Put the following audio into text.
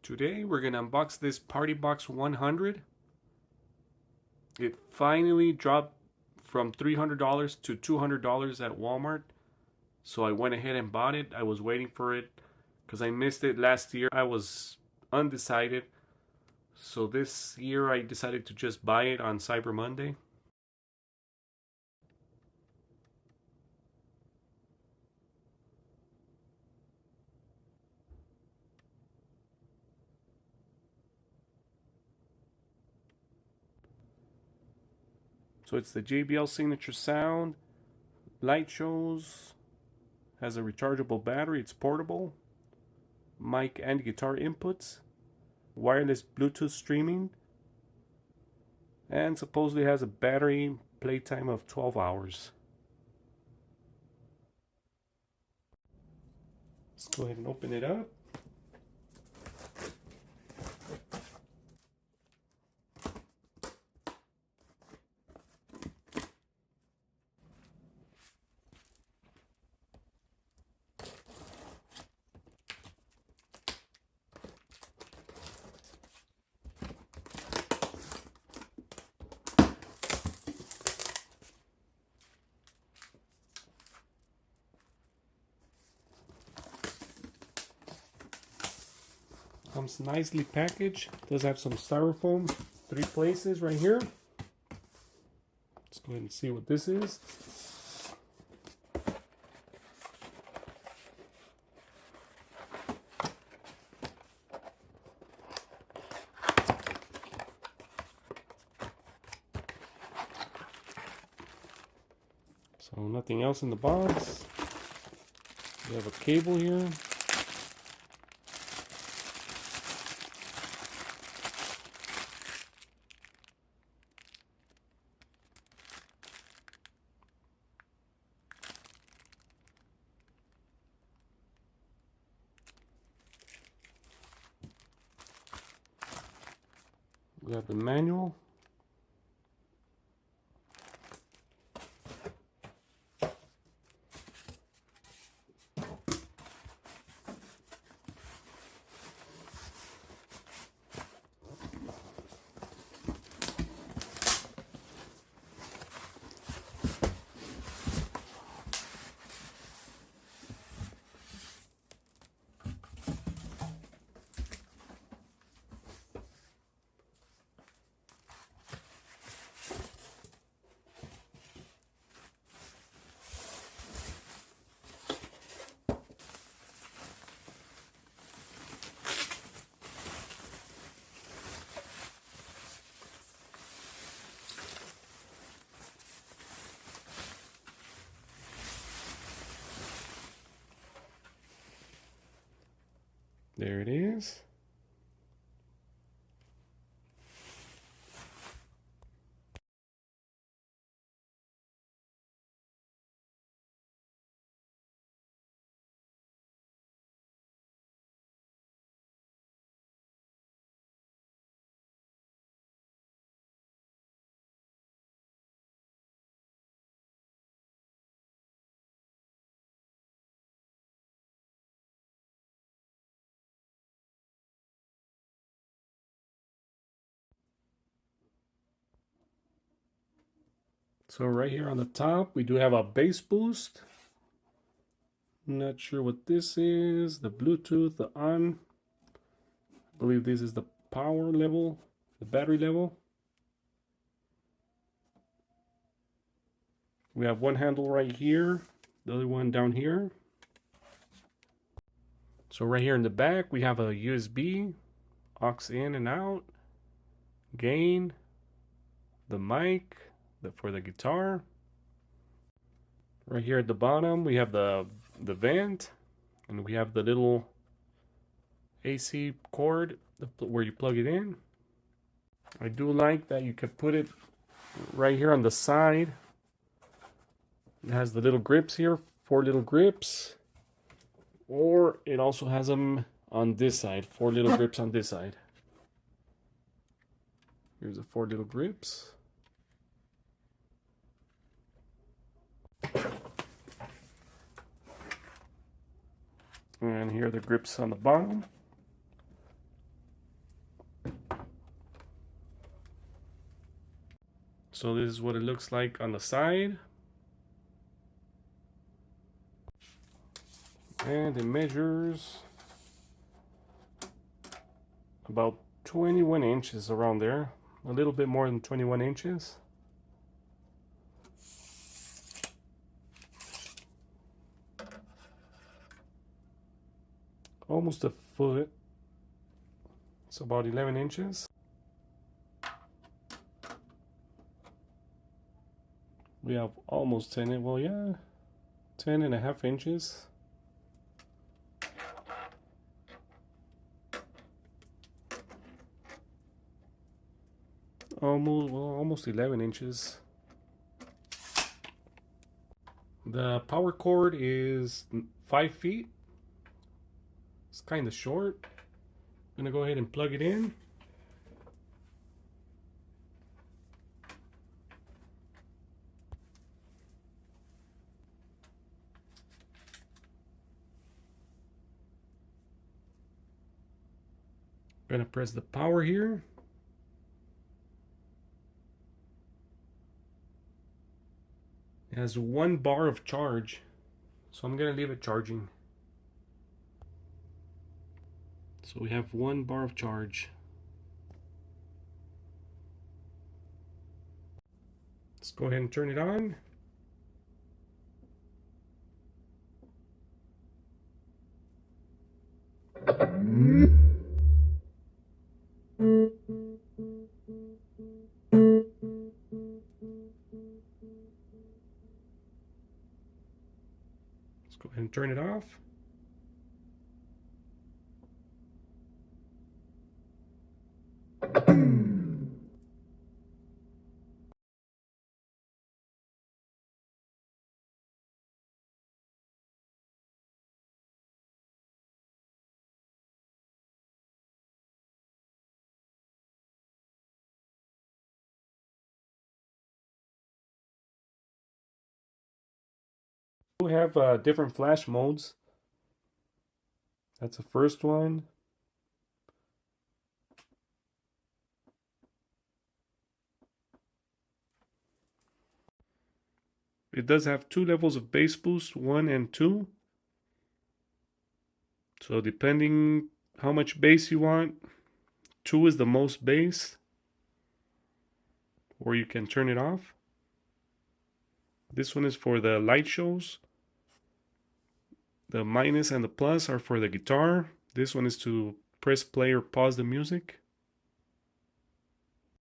Today we're gonna unbox this PartyBox 100. It finally dropped from $300 to $200 at Walmart. So I went ahead and bought it. I was waiting for it because I missed it last year. I was undecided. So this year I decided to just buy it on Cyber Monday. So it's the JBL signature sound. Light shows. Has a rechargeable battery. It's portable. Mic and guitar inputs. Wireless Bluetooth streaming. And supposedly has a battery playtime of 12 hours. Let's go ahead and open it up. Comes nicely packaged. Does have some styrofoam, 3 places right here. Let's go ahead and see what this is. So nothing else in the box. We have a cable here. We have the manual. There it is. So right here on the top, we do have a bass boost. Not sure what this is. The Bluetooth, the on. I believe this is the power level, the battery level. We have one handle right here, the other one down here. So right here in the back, we have a USB, aux in and out, gain, the mic for the guitar. Right here at the bottom, we have the vent, and we have the little AC cord where you plug it in. I do like that you could put it right here on the side. It has the little grips here, 4 little grips. Or it also has them on this side, 4 little grips on this side. Here's the 4 little grips. And here are the grips on the bottom. So this is what it looks like on the side. And it measures about 21 inches around there. A little bit more than 21 inches. Almost a foot. It's about 11 inches. We have almost 10, well, yeah, 10 and a half inches. Almost 11 inches. The power cord is 5 feet. It's kind of short. I'm gonna go ahead and plug it in. I'm gonna press the power here. It has 1 bar of charge, so I'm gonna leave it charging. So we have 1 bar of charge. Let's go ahead and turn it on. Let's go ahead and turn it off. We have different flash modes. That's the first one. It does have 2 levels of bass boost, 1 and 2. So depending how much bass you want, 2 is the most bass, or you can turn it off. This one is for the light shows. The minus and the plus are for the guitar. This one is to press play or pause the music.